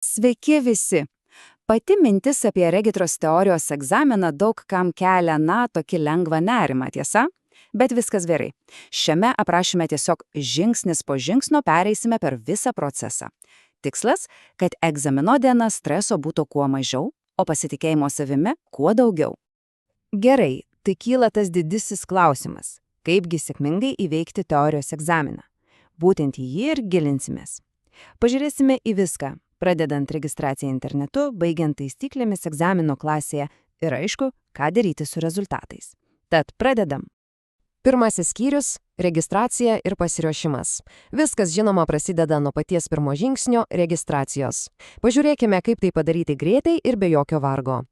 Sveiki visi! Pati mintis apie regitros teorijos egzaminą daug kam kelia, tokį lengvą nerimą, tiesa? Bet viskas gerai. Šiame aprašyme tiesiog žingsnis po žingsnio pereisime per visą procesą. Tikslas, kad egzamino diena streso būtų kuo mažiau, o pasitikėjimo savimi kuo daugiau. Gerai, tai kyla tas didysis klausimas. Kaipgi sėkmingai įveikti teorijos egzaminą? Būtent į jį ir gilinsimės. Pažiūrėsime į viską, pradedant registraciją internetu, baigiant taisyklėmis egzamino klasėje ir aišku, ką daryti su rezultatais. Tad pradedam. Pirmasis skyrius – registracija ir pasiruošimas. Viskas, žinoma, prasideda nuo paties pirmo žingsnio – registracijos. Pažiūrėkime, kaip tai padaryti greitai ir be jokio vargo.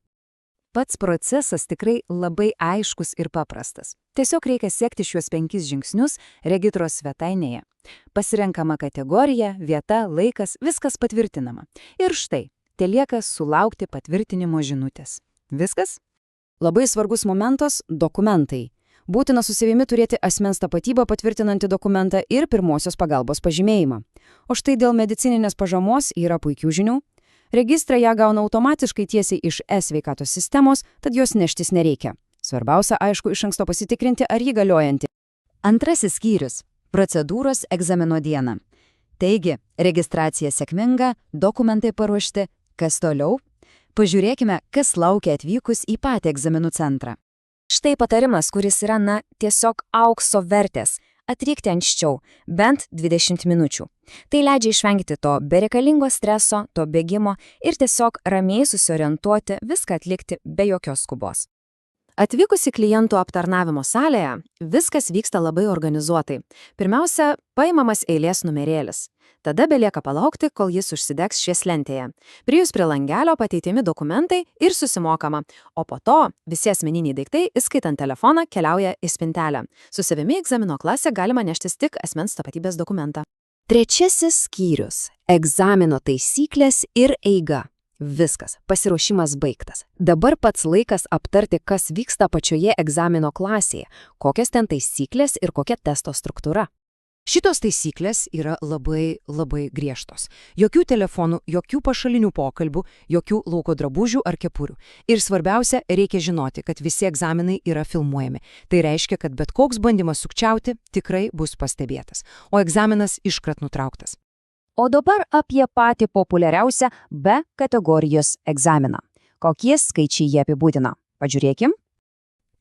Pats procesas tikrai labai aiškus ir paprastas. Tiesiog reikia sekti šiuos 5 žingsnius regitros svetainėje. Pasirenkama kategorija, vieta, laikas, viskas patvirtinama. Ir štai, telieka sulaukti patvirtinimo žinutės. Viskas? Labai svarbus momentas – dokumentai. Būtina su savimi turėti asmens tapatybę patvirtinantį dokumentą ir pirmosios pagalbos pažymėjimą. O štai dėl medicininės pažamos yra puikių žinių. Registrą ją gauna automatiškai tiesiai iš e-sveikatos sistemos, tad jos neštis nereikia. Svarbiausia, aišku, iš anksto pasitikrinti, ar ji galiojanti. Antrasis skyrius – procedūros egzamino dieną. Taigi, registracija sėkminga, dokumentai paruošti, kas toliau? Pažiūrėkime, kas laukia atvykus į patį egzaminų centrą. Štai patarimas, kuris yra, tiesiog aukso vertės. Atvykti anksčiau, bent 20 minučių. Tai leidžia išvengti to bereikalingo streso, to bėgimo ir tiesiog ramiai susiorientuoti, viską atlikti be jokios skubos. Atvykus į klientų aptarnavimo salėje, viskas vyksta labai organizuotai. Pirmiausia, paimamas eilės numerėlis. Tada belieka palaukti, kol jis užsidegs švieslentėje. Priėjus prie langelio pateikimi dokumentai ir susimokama, o po to visi asmeniniai daiktai, įskaitant telefoną, keliauja į spintelę. Su savimi egzamino klasę galima neštis tik asmens tapatybės dokumentą. Trečiasis skyrius – egzamino taisyklės ir eiga. Viskas, pasiruošimas baigtas. Dabar pats laikas aptarti, kas vyksta pačioje egzamino klasėje, kokias ten taisyklės ir kokia testo struktūra. Šitos taisyklės yra labai griežtos. Jokių telefonų, jokių pašalinių pokalbių, jokių lauko drabužių ar kepurių. Ir svarbiausia, reikia žinoti, kad visi egzaminai yra filmuojami. Tai reiškia, kad bet koks bandymas sukčiauti tikrai bus pastebėtas, o egzaminas iškart nutrauktas. O dabar apie patį populiariausią B kategorijos egzaminą. Kokie skaičiai jie apibūdina? Pažiūrėkim.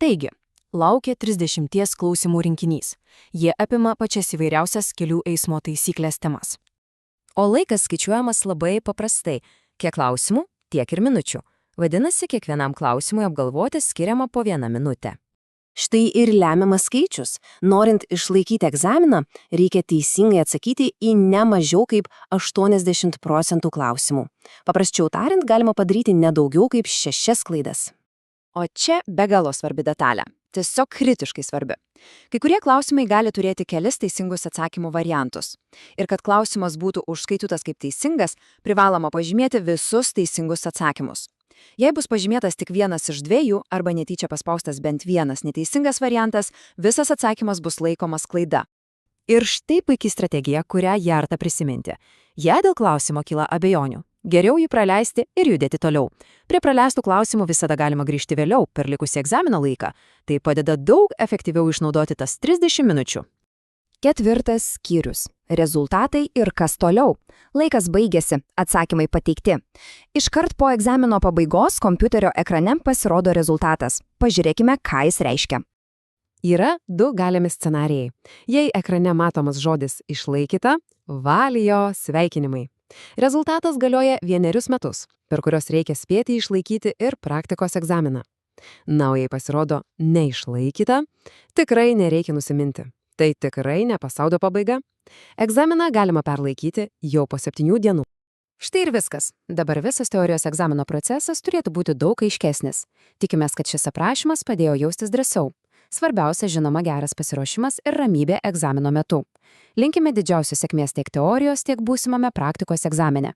Taigi, laukia 30 klausimų rinkinys. Jie apima pačias įvairiausias kelių eismo taisyklės temas. O laikas skaičiuojamas labai paprastai. Kiek klausimų, tiek ir minučių. Vadinasi, kiekvienam klausimui apgalvoti skiriama po 1 minutę. Štai ir lemiamas skaičius. Norint išlaikyti egzaminą, reikia teisingai atsakyti į ne mažiau kaip 80% klausimų. Paprasčiau tariant, galima padaryti ne daugiau kaip 6 klaidas. O čia be galo svarbi detalė. Tiesiog kritiškai svarbi. Kai kurie klausimai gali turėti kelis teisingus atsakymų variantus. Ir kad klausimas būtų užskaitytas kaip teisingas, privaloma pažymėti visus teisingus atsakymus. Jei bus pažymėtas tik vienas iš 2 arba netyčia paspaustas bent vienas neteisingas variantas, visas atsakymas bus laikomas klaida. Ir štai puikiai strategija, kurią verta prisiminti. Jei dėl klausimo kyla abejonių, geriau jį praleisti ir judėti toliau. Prie praleistų klausimų visada galima grįžti vėliau per likusį egzamino laiką. Tai padeda daug efektyviau išnaudoti tas 30 minučių. Ketvirtas skyrius. Rezultatai ir kas toliau. Laikas baigėsi, atsakymai pateikti. Iškart po egzamino pabaigos kompiuterio ekrane pasirodo rezultatas. Pažiūrėkime, ką jis reiškia. Yra 2 galimi scenarijai. Jei ekrane matomas žodis išlaikyta, valijo sveikinimai. Rezultatas galioja 1 metus, per kurios reikia spėti išlaikyti ir praktikos egzaminą. Na, o jei pasirodo neišlaikyta, tikrai nereikia nusiminti. Tai tikrai ne pasaulio pabaiga. Egzaminą galima perlaikyti jau po 7 dienų. Štai ir viskas. Dabar visas teorijos egzamino procesas turėtų būti daug aiškesnis. Tikimės, kad šis aprašymas padėjo jaustis drąsiau. Svarbiausia, žinoma, geras pasiruošimas ir ramybė egzamino metu. Linkime didžiausios sėkmės tiek teorijos, tiek būsimame praktikos egzamine.